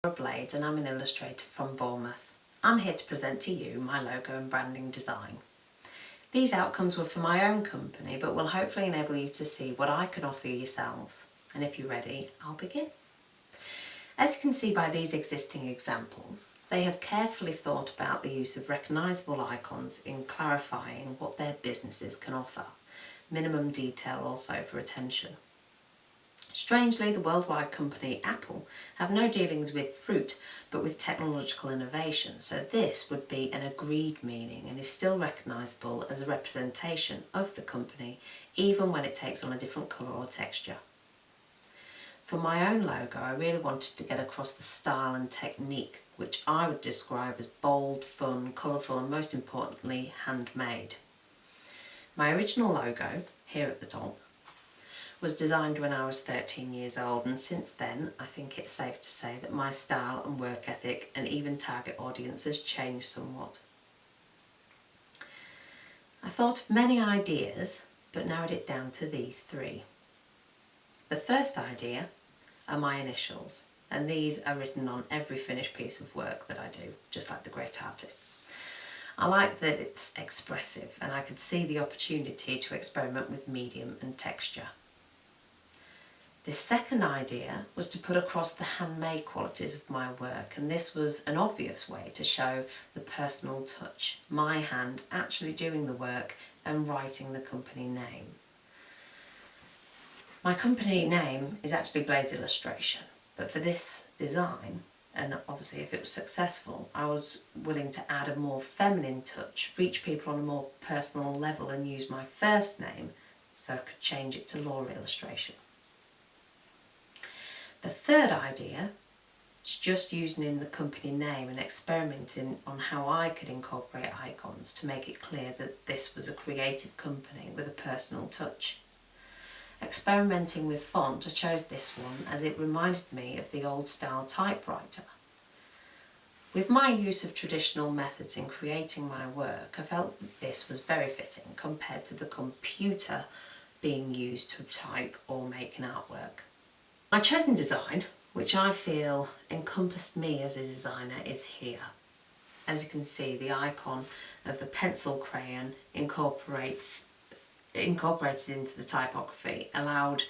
Blades and I'm an illustrator from Bournemouth. I'm here to present to you my logo and branding design. These outcomes were for my own company but will hopefully enable you to see what I can offer yourselves. And if you're ready, I'll begin. As you can see by these existing examples, they have carefully thought about the use of recognisable icons in clarifying what their businesses can offer. Minimum detail also for attention. Strangely, the worldwide company Apple have no dealings with fruit but with technological innovation, so this would be an agreed meaning and is still recognisable as a representation of the company even when it takes on a different colour or texture. For my own logo, I really wanted to get across the style and technique which I would describe as bold, fun, colourful and most importantly handmade. My original logo, here at the top, was designed when I was 13 years old, and since then I think it's safe to say that my style and work ethic and even target audience has changed somewhat. I thought of many ideas but narrowed it down to these three. The first idea are my initials, and these are written on every finished piece of work that I do, just like the great artists. I like that it's expressive and I could see the opportunity to experiment with medium and texture. The second idea was to put across the handmade qualities of my work, and this was an obvious way to show the personal touch, my hand actually doing the work and writing the company name. My company name is actually Blades Illustration, but for this design, and obviously if it was successful, I was willing to add a more feminine touch, reach people on a more personal level and use my first name so I could change it to Laura Illustration. The third idea is just using in the company name and experimenting on how I could incorporate icons to make it clear that this was a creative company with a personal touch. Experimenting with font, I chose this one as it reminded me of the old style typewriter. With my use of traditional methods in creating my work, I felt that this was very fitting compared to the computer being used to type or make an artwork. My chosen design, which I feel encompassed me as a designer, is here. As you can see, the icon of the pencil crayon incorporated into the typography allowed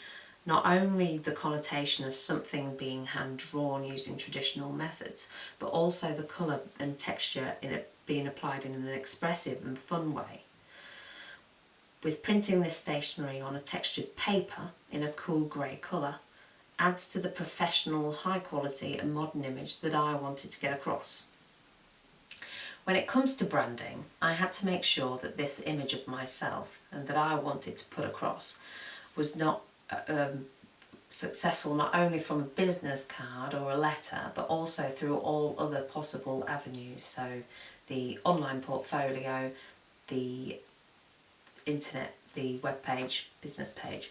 not only the connotation of something being hand-drawn using traditional methods, but also the colour and texture in it being applied in an expressive and fun way. With printing this stationery on a textured paper in a cool grey colour, adds to the professional, high quality and modern image that I wanted to get across. When it comes to branding, I had to make sure that this image of myself and that I wanted to put across was not successful not only from a business card or a letter, but also through all other possible avenues. So the online portfolio, the internet, the web page, business page.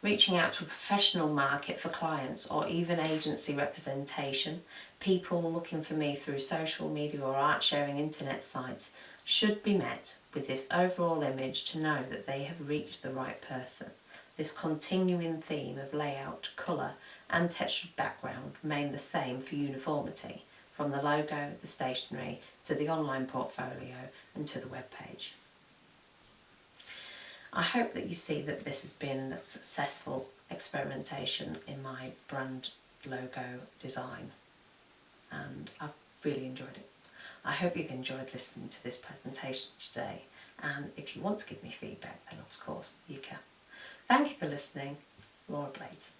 Reaching out to a professional market for clients or even agency representation, people looking for me through social media or art sharing internet sites should be met with this overall image to know that they have reached the right person. This continuing theme of layout, colour and textured background remain the same for uniformity, from the logo, the stationery, to the online portfolio and to the web page. I hope that you see that this has been a successful experimentation in my brand logo design, and I've really enjoyed it. I hope you've enjoyed listening to this presentation today, and if you want to give me feedback, then of course you can. Thank you for listening. Laura Blades.